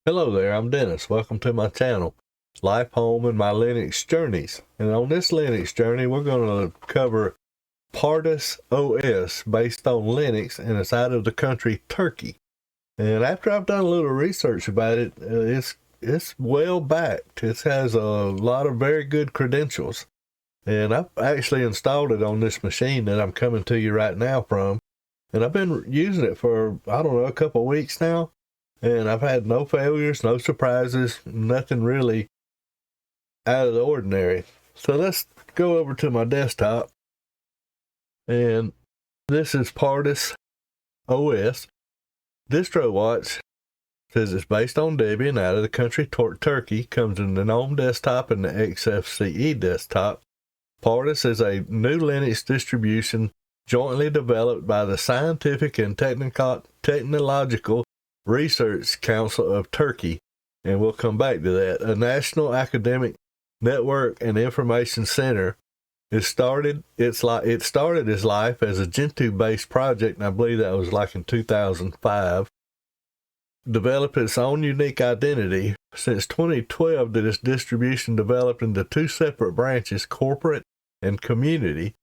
Hello there, I'm Dennis. Welcome to my channel, Life, Home, and My Linux Journeys. And on this Linux journey, we're going to cover Pardus OS based on Linux, and it's out of the country Turkey. And after I've done a little research about it, it's well backed. It has a lot of very good credentials. And I've actually installed it on this machine that I'm coming to you right now from. And I've been using it for, I don't know, a couple of weeks now. And I've had no failures, no surprises, nothing really out of the ordinary. So let's go over to my desktop. And this is Pardus OS. DistroWatch says it's based on Debian out of the country Turkey. Comes in the GNOME desktop and the Xfce desktop. Pardus is a new Linux distribution jointly developed by the Scientific and Technological Research Council of Turkey, and we'll come back to that. A national academic network and information center. It started its life as a Gentoo-based project, and I believe that was like in 2005. Developed its own unique identity. Since 2012, that its distribution developed into two separate branches, corporate and community,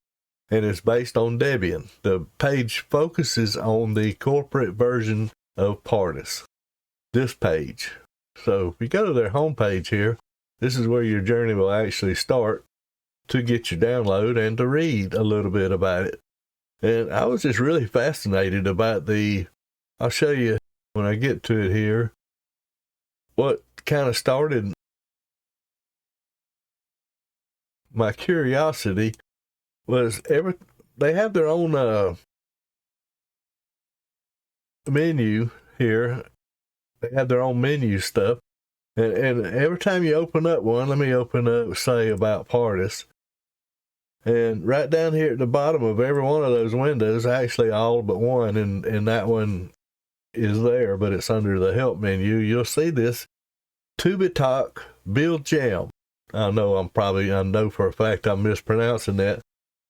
and is based on Debian. The page focuses on the corporate version of Pardus, this page. So if you go to their homepage here, this is where your journey will actually start to get your download and to read a little bit about it. And I was just really fascinated about I'll show you when I get to it here, what kind of started my curiosity was they have their own menu here. They have their own menu stuff, and every time you open up one, let me open up, say, about Pardus, and right down here at the bottom of every one of those windows, actually all but one, and that one is there, but it's under the help menu, you'll see this Tubitalk Build Jam. I know for a fact I'm mispronouncing that,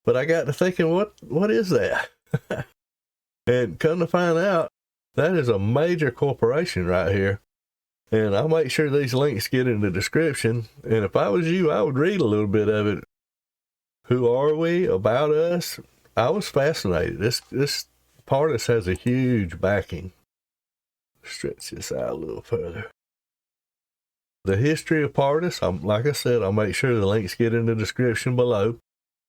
but I got to thinking, what is that? And come to find out, that is a major corporation right here. And I'll make sure these links get in the description. And if I was you, I would read a little bit of it. Who are we? About us? I was fascinated. This Pardus has a huge backing. Stretch this out a little further. The history of Pardus, like I said, I'll make sure the links get in the description below.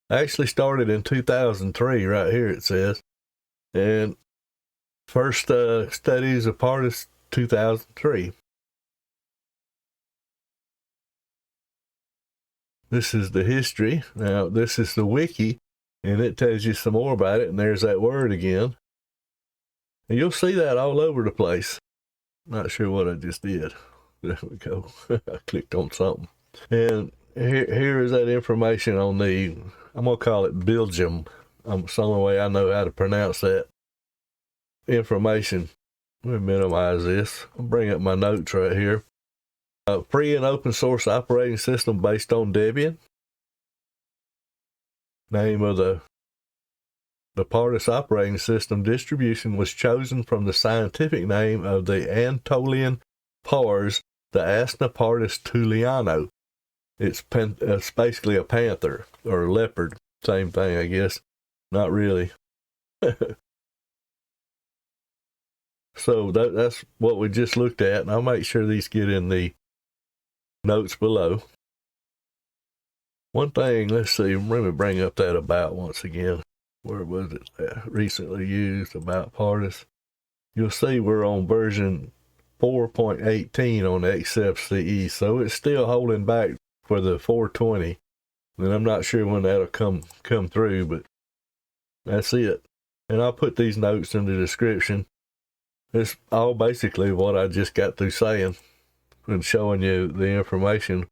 Actually started in 2003, right here it says. And first studies of Pardus 2003. This is the history. Now this is the wiki, and it tells you some more about it, and there's that word again. And you'll see that all over the place. Not sure what I just did. There we go. I clicked on something. And here is that information on I'm going to call it Belgium. It's the only way I know how to pronounce that information. Let me minimize this. I'll bring up my notes right here. Free and open source operating system based on Debian. Name of the Pardus operating system distribution was chosen from the scientific name of the Anatolian pars, the Asna Pardus Tuliano. It's basically a panther or a leopard. Same thing, I guess. Not really. So that's what we just looked at, and I'll make sure these get in the notes below. One thing, let's see, let me bring up that about once again. Where was it? Recently used about Pardus. You'll see we're on version 4.18 on Xfce, so it's still holding back for the 420. And I'm not sure when that'll come through, but that's it. And I'll put these notes in the description. It's all basically what I just got through saying and showing you the information.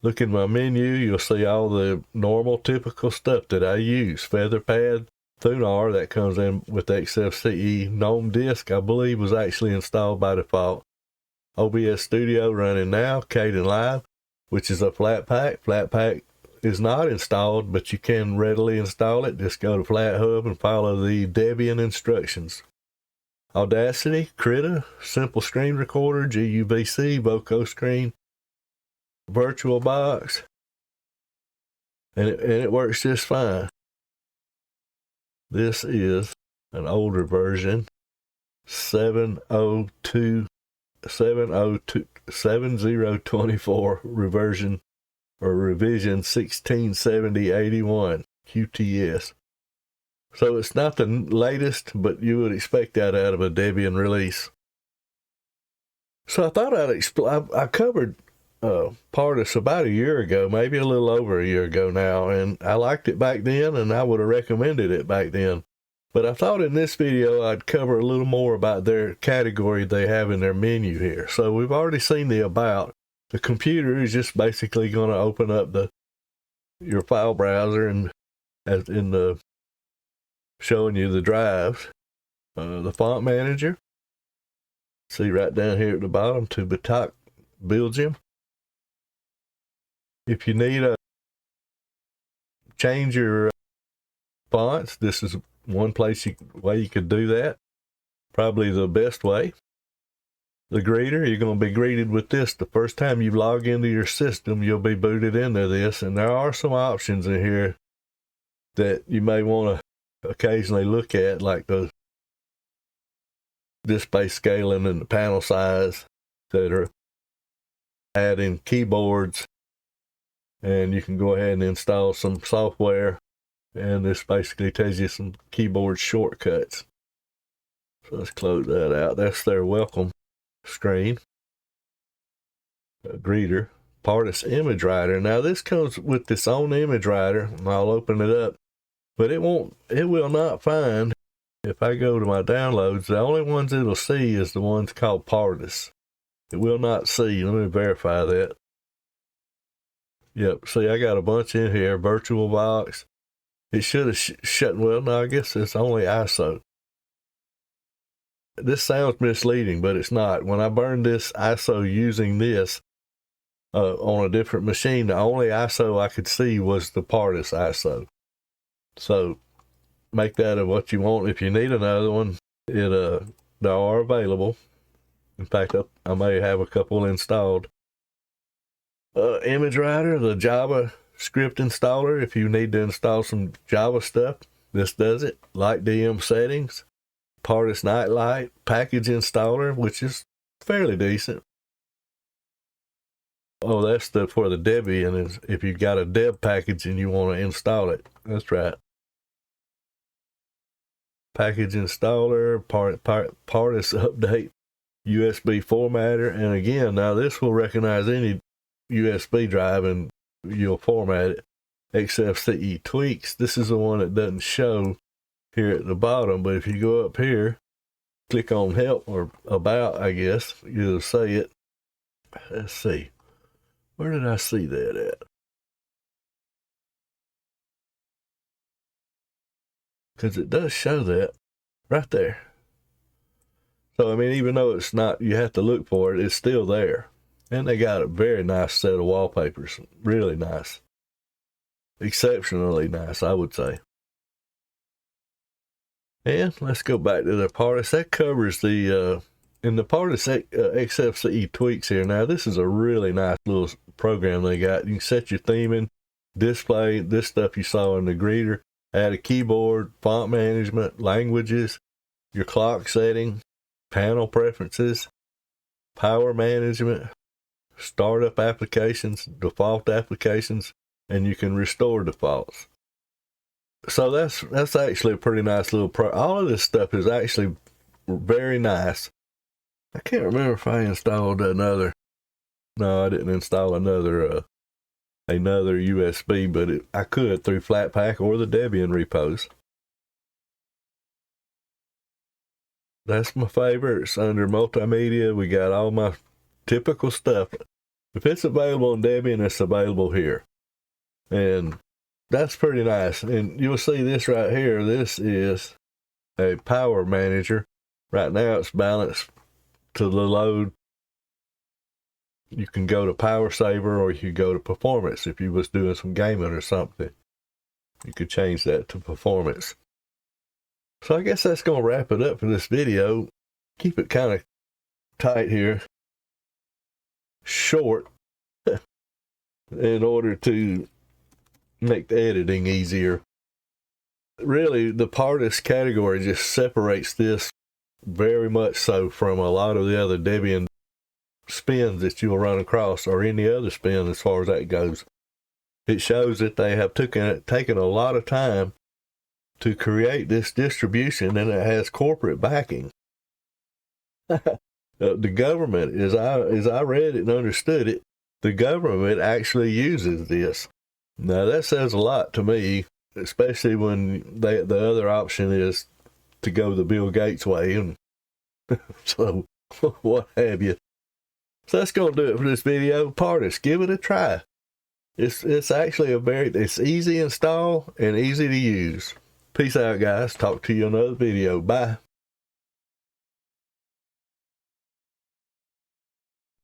Look in my menu, you'll see all the normal, typical stuff that I use. Featherpad, Thunar, that comes in with Xfce. GNOME Disk, I believe, was actually installed by default. OBS Studio running now. Kdenlive, which is a Flatpak. Flatpak is not installed, but you can readily install it. Just go to FlatHub and follow the Debian instructions. Audacity, Krita, Simple Screen Recorder, GUVC, Voco Screen, VirtualBox, and it works just fine. This is an older version, 7024 revision 167081 QTS. So it's not the latest, but you would expect that out of a Debian release. So I thought I covered Pardus about a year ago, maybe a little over a year ago now, and I liked it back then, and I would have recommended it back then. But I thought in this video I'd cover a little more about their category they have in their menu here. So we've already seen the about. The computer is just basically going to open up your file browser and showing you the drives. The font manager. See right down here at the bottom, to Batak Belgium. If you need to change your fonts, this is one way you could do that. Probably the best way. The greeter, you're going to be greeted with this. The first time you log into your system, you'll be booted into this. And there are some options in here that you may want to occasionally look at, like the display scaling and the panel size, that are adding keyboards. And you can go ahead and install some software, and this basically tells you some keyboard shortcuts. So let's close that out. That's their welcome screen. Greeter. Pardus image writer. Now this comes with its own image writer, and I'll open it up, but it will not find, if I go to my downloads, the only ones it'll see is the ones called Pardus. It will not see. Let me verify that. Yep, see, I got a bunch in here. VirtualBox. It should have shut. Well, no, I guess it's only ISO. This sounds misleading, but it's not. When I burned this ISO using this on a different machine, the only ISO I could see was the Pardus ISO. So make that of what you want. If you need another one, they are available. In fact, I may have a couple installed. Image writer, the Java script installer. If you need to install some Java stuff, this does it. Light DM settings, Pardus Nightlight, package installer, which is fairly decent. Oh, that's for the Debian, is if you've got a deb package and you want to install it. That's right. Package installer, Pardus update, USB formatter, and again, now this will recognize any USB drive and you'll format it. Xfce tweaks. This is the one that doesn't show here at the bottom, but if you go up here, click on help or about, I guess, you'll see it. Let's see. Where did I see that at? Because it does show that right there. So, I mean, even though it's not, you have to look for it, it's still there. And they got a very nice set of wallpapers. Really nice. Exceptionally nice, I would say. And let's go back to the Pardus. That covers the, in the Pardus Xfce tweaks here. Now, this is a really nice little program they got. You can set your theming, display, this stuff you saw in the greeter, add a keyboard, font management, languages, your clock setting, panel preferences, power management, startup applications, default applications, and you can restore defaults. So that's actually a pretty nice little all of this stuff is actually very nice. I can't remember if I installed another. No, I didn't install another USB, but I could through Flatpak or the Debian repos. That's my favorites. Under multimedia, we got all my typical stuff. If it's available in Debian, it's available here. And that's pretty nice. And you'll see this right here. This is a power manager. Right now it's balanced to the load. You can go to power saver or you can go to performance. If you was doing some gaming or something, you could change that to performance. So I guess that's going to wrap it up for this video. keep it kind of tight here, short, in order to make the editing easier. Really, the Pardus category just separates this very much so from a lot of the other Debian spins that you'll run across, or any other spin as far as that goes. It shows that they have taken a lot of time to create this distribution, and it has corporate backing. The government, as I read it and understood it, the government actually uses this. Now that says a lot to me, especially when the other option is to go the Bill Gates way, and so what have you. So that's going to do it for this video. Pardus, give it a try. It's actually it's easy to install and easy to use. Peace out, guys. Talk to you in another video. Bye.